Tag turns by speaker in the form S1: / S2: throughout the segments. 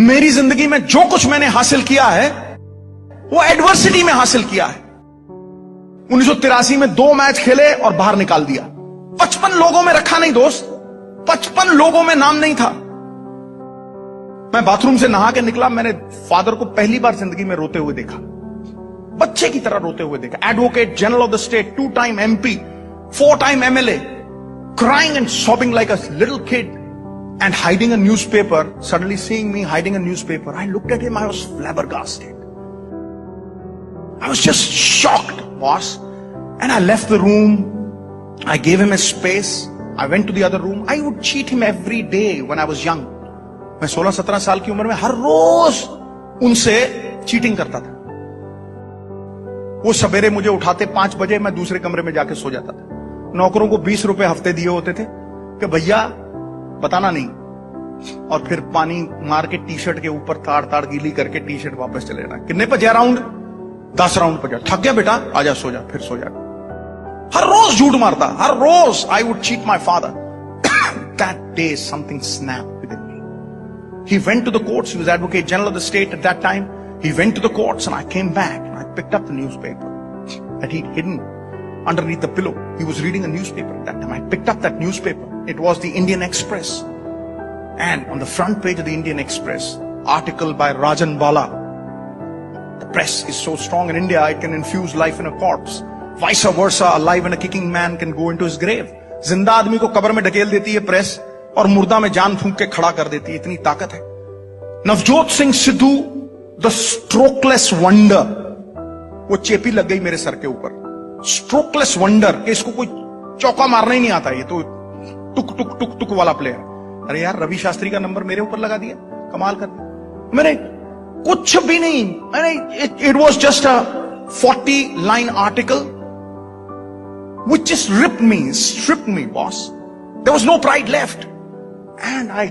S1: मेरी जिंदगी में जो कुछ मैंने हासिल किया है वो एडवर्सिटी में हासिल किया है। 1983 में 2 मैच खेले और बाहर निकाल दिया। 55 लोगों में रखा नहीं दोस्त, 55 लोगों में नाम नहीं था। मैं बाथरूम से नहा के निकला, मैंने फादर को पहली बार जिंदगी में रोते हुए देखा, बच्चे की तरह रोते हुए देखा। Advocate general of the state, 2 time MP, 4 time MLA, crying and sobbing like a little kid and hiding a newspaper. Suddenly seeing me hiding a newspaper, I looked at him, I was flabbergasted. I was just shocked, boss. And I left the room. I gave him his space. I went to the other room. I would cheat him every day when I was young. मैं 16-17 साल की उम्र में हर रोज उनसे cheating करता था। वो सवेरे मुझे उठाते 5 बजे, मैं दूसरे कमरे में जाके सो जाता था। नौकरों को 20 रुपए हफ्ते दिए होते थे कि भैया बताना नहीं, और फिर पानी मार के टी-शर्ट के ऊपर ताड़ गीली करके टी-शर्ट वापस चले जाना। कितने पे जा राउंड? 10 राउंड पे जा। थक गया बेटा, आजा सो जा, फिर सो जा। हर रोज झूठ मारता, हर रोज। I would cheat my father. That day something snapped within me. He went to the courts. He was Advocate General of the state at that time. He went to the courts and I came back and I picked up the newspaper that he'd hidden underneath the pillow. He was reading a newspaper at that time. I picked up that newspaper. It was the Indian Express. And on the front page of the Indian Express, article by Rajan Bala. The press is so strong in India, it can infuse life in a corpse. Vice versa, a live and a kicking man can go into his grave. जिंदा आदमी को कब्र में ढकेल देती है press, और मुर्दा में जान फूंक के खड़ा कर देती है। इतनी ताकत है। Navjot Singh Sidhu, the strokeless wonder, वो चेपी लग गई मेरे सर के ऊपर। स्ट्रोकलेस वंडर, कि इसको कोई चौका मारना ही नहीं आता, ये तो टुक टुक टुक टुक वाला प्लेयर। अरे यार, रवि शास्त्री का नंबर मेरे ऊपर लगा दिया, कमाल कर दिया। मैंने कुछ भी नहीं, it was just a 40-line article which just stripped me, boss. There was no pride left. And I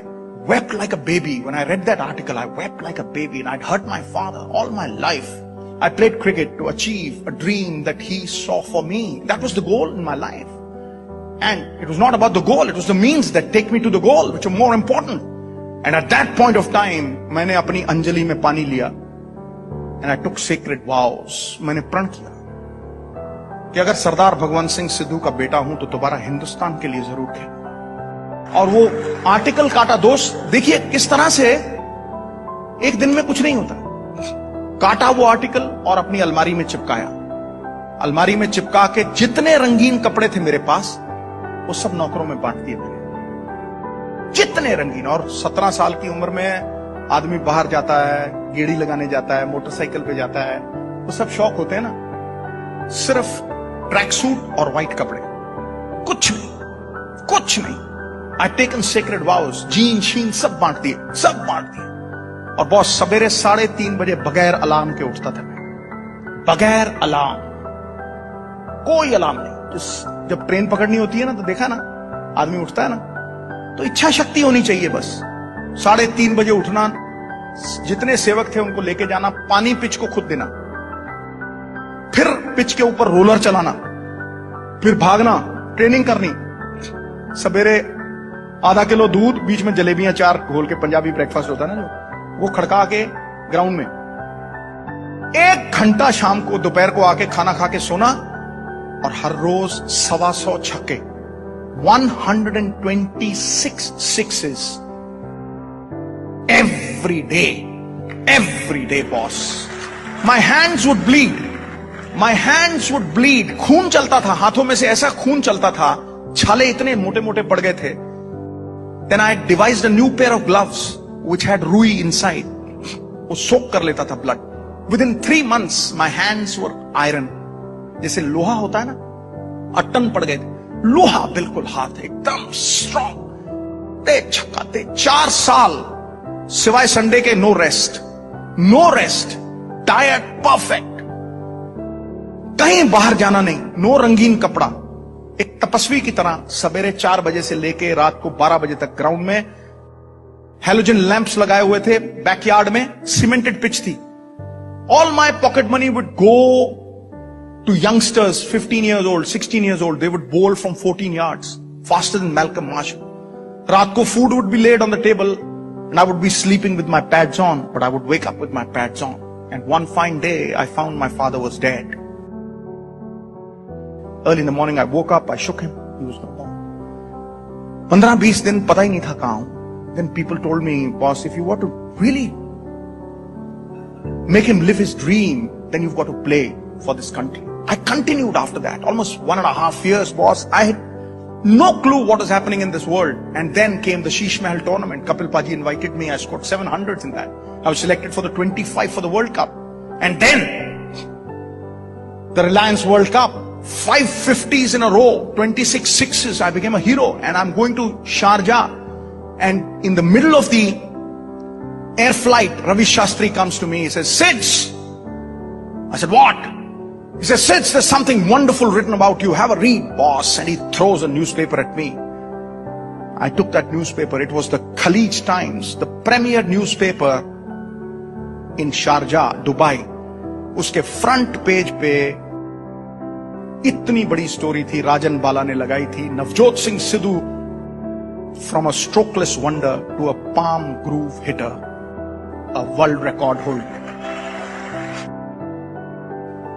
S1: wept like a baby. When I read that article, I wept like a baby, and I'd hurt my father all my life. I played cricket to achieve a dream that he saw for me. That was the goal in my life. And it was not about the goal, it was the means that take me to the goal, which are more important. And at that point of time, मैंने अपनी अंजलि में पानी लिया, and I took sacred vows. मैंने प्रण किया कि अगर सरदार भगवंत सिंह सिद्धू का बेटा हूं तो दोबारा हिंदुस्तान के लिए जरूर खेलूंगा। और वो आर्टिकल काटा दोस्त, देखिए किस तरह से एक दिन में कुछ नहीं होता। काटा वो आर्टिकल और अपनी अलमारी में चिपकाया। अलमारी में चिपका के जितने रंगीन कपड़े थे मेरे पास, वो सब नौकरों में बांट दिए मैंने, जितने रंगीन। और 17 साल की उम्र में आदमी बाहर जाता है, गेड़ी लगाने जाता है, मोटरसाइकिल पे जाता है, वो सब शौक होते हैं ना। सिर्फ ट्रैक सूट और व्हाइट कपड़े, कुछ नहीं, कुछ नहीं। आई टेकन सेक्रेड वाउस, जीन शीन सब बांट दिए, सब बांट दिए। और बॉस, सवेरे 3:30 बजे बगैर अलार्म के उठता था मैं, बगैर अलार्म, कोई अलार्म नहीं। जब ट्रेन पकड़नी होती है ना, तो देखा ना, आदमी उठता है ना, तो इच्छा शक्ति होनी चाहिए बस। 3:30 बजे उठना, जितने सेवक थे उनको लेके जाना, पानी पिच को खुद देना, फिर पिच के ऊपर रोलर चलाना, फिर भागना, ट्रेनिंग करनी। सवेरे आधा किलो दूध, बीच में जलेबियां 4 घोल के, पंजाबी ब्रेकफास्ट होता है ना जो, वो खड़का के ग्राउंड में 1 घंटा, शाम को दोपहर को आके खाना खा के सोना। और हर रोज 125 छक्के, 126 sixes every day boss. My hands would bleed, खून चलता था हाथों में से, ऐसा खून चलता था, छाले इतने मोटे मोटे पड़ गए थे। Then I devised a new pair of gloves which had ruई inside. वो सोक कर लेता था blood. Within 3 months my hands were iron. जैसे लोहा होता है ना, अटन पड़ गए थे, लोहा बिल्कुल, हाथ एकदम स्ट्रॉन्ग। ते छक्का ते 4 साल सिवाय संडे के नो रेस्ट, डाइट परफेक्ट, कहीं बाहर जाना नहीं, नो रंगीन कपड़ा, एक तपस्वी की तरह। सवेरे 4 बजे से लेके रात को 12 बजे तक ग्राउंड में हेलोजन लैंप्स लगाए हुए थे, बैकयार्ड में सीमेंटेड पिच थी। All my pocket money would go to youngsters 15 years old, 16 years old. They would bowl from 14 yards, faster than Malcolm Marshall. रात को food would be laid on the table, And I would be sleeping with my pads on, but I would wake up with my pads on. And one fine day, I found my father was dead. Early in the morning, I woke up, I shook him. He was no more. 15-20 दिन पता ही नहीं था कहां हूं. Then people told me, boss, if you want to really make him live his dream, then you've got to play for this country. I continued after that, almost 1.5 years, boss. I had no clue what was happening in this world. And then came the Sheesh Mahal tournament. Kapil Paji invited me. I scored 700s in that. I was selected for the 25 for the World Cup. And then the Reliance World Cup, 5 50s in a row, 26 sixes. I became a hero. And I'm going to Sharjah. And in the middle of the air flight, Ravi Shastri comes to me. He says, Sids. I said, what? He says, Sids, there's something wonderful written about you. Have a read, boss. And he throws a newspaper at me. I took that newspaper. It was the Khalij Times, the premier newspaper in Sharjah, Dubai. उसके front page पे इतनी बड़ी story थी, राजन बाला ने लगाई थी, Navjot Singh Sidhu from a strokeless wonder to a palm groove hitter, a world record holder.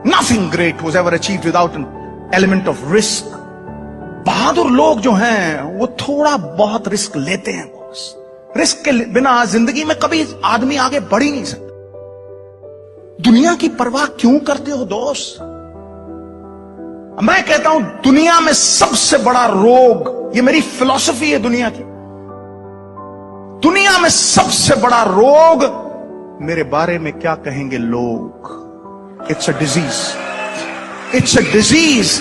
S1: Nothing great was ever achieved without an element of risk. बहादुर लोग जो हैं वो थोड़ा बहुत रिस्क लेते हैं बॉस. रिस्क के बिना जिंदगी में कभी आदमी आगे बढ़ ही नहीं सकता. दुनिया की परवाह क्यों करते हो दोस्त? मैं कहता हूं दुनिया में सबसे बड़ा रोग, ये मेरी फिलॉसफी है दुनिया की, दुनिया में सबसे बड़ा रोग मेरे बारे में क्या कहेंगे लोग. It's a disease. It's a disease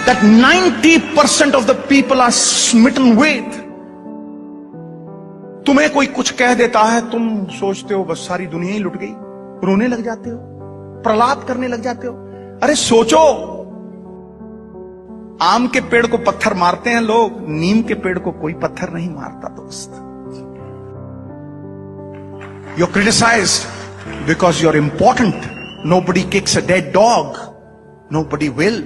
S1: that 90% of the people are smitten with. तुम्हें कोई कुछ कह देता है, तुम सोचते हो बस सारी दुनिया ही लुट गई, रोने लग जाते हो, प्रलाप करने लग जाते हो. अरे सोचो, आम के पेड़ को पत्थर मारते हैं लोग, नीम के पेड़ को कोई पत्थर नहीं मारता दोस्त. You're criticized because you're important. Nobody kicks a dead dog. Nobody will.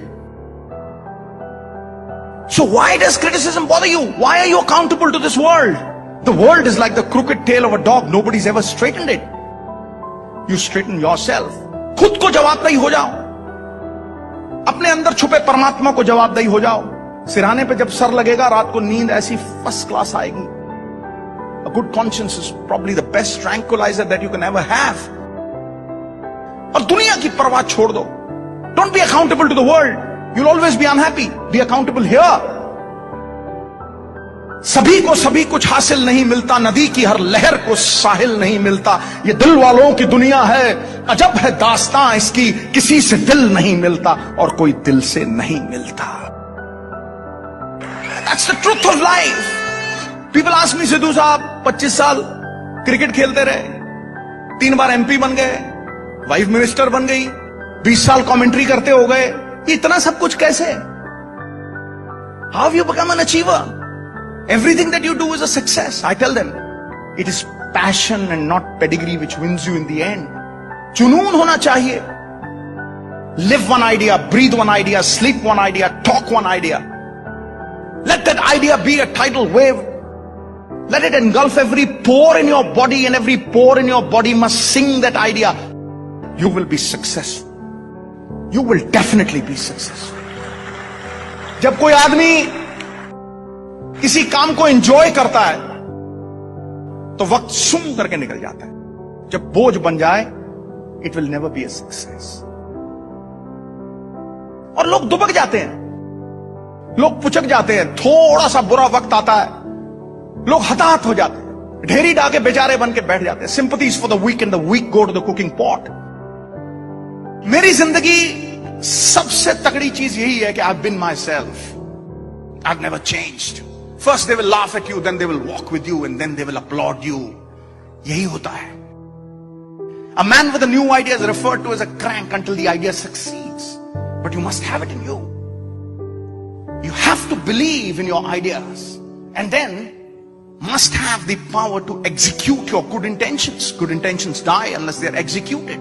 S1: So why does criticism bother you? Why are you accountable to this world? The world is like the crooked tail of a dog. Nobody's ever straightened it. You straighten yourself. खुद को जवाबदेही हो जाओ. अपने अंदर छुपे परमात्मा को जवाबदेही हो जाओ. सिरहाने पे जब सर लगेगा, रात को नींद ऐसी फर्स्ट क्लास आएगी. A good conscience is probably the best tranquilizer that you can ever have. और दुनिया की परवाह छोड़ दो. Don't be accountable to the world. You'll always be unhappy. Be accountable here. सभी को सभी कुछ हासिल नहीं मिलता, नदी की हर लहर को साहिल नहीं मिलता. ये दिल वालों की दुनिया है, अजब है दास्तां इसकी, किसी से दिल नहीं मिलता और कोई दिल से नहीं मिलता. That's the truth of life. People ask me, Sidhu साहब 25 साल क्रिकेट खेलते रहे, 3 बार MP बन गए, वाइफ मिनिस्टर बन गई, 20 साल कमेंट्री करते हो गए, इतना सब कुछ कैसे? How have you become an achiever? Everything that you do is a success. I tell them, it is passion and not pedigree which wins you in the end. जुनून होना चाहिए. Live one idea, breathe one idea, sleep one idea, talk one idea. Let that idea be a tidal wave. Let it engulf every pore in your body, and every pore in your body must sing that idea. You will be successful. You will definitely be successful. जब कोई आदमी किसी काम को enjoy करता है तो वक्त सुम करके निकल जाता है. जब बोझ बन जाए, it will never be a success. और लोग दुबक जाते हैं, लोग पुचक जाते हैं. थोड़ा सा बुरा वक्त आता है, लोग हताहत हो जाते हैं, ढेरी डाके बेचारे बन के बैठ जाते हैं. Sympathies for the weak and the weak go to the cooking pot. मेरी जिंदगी सबसे तगड़ी चीज यही है कि I have been myself. I have never changed. First they will laugh at you, then they will walk with you, and then they will applaud you. यही होता है. A man with a new idea is referred to as a crank until the idea succeeds. But you must have it in you. You have to believe in your ideas, and then must have the power to execute your good intentions. Good intentions die unless they are executed.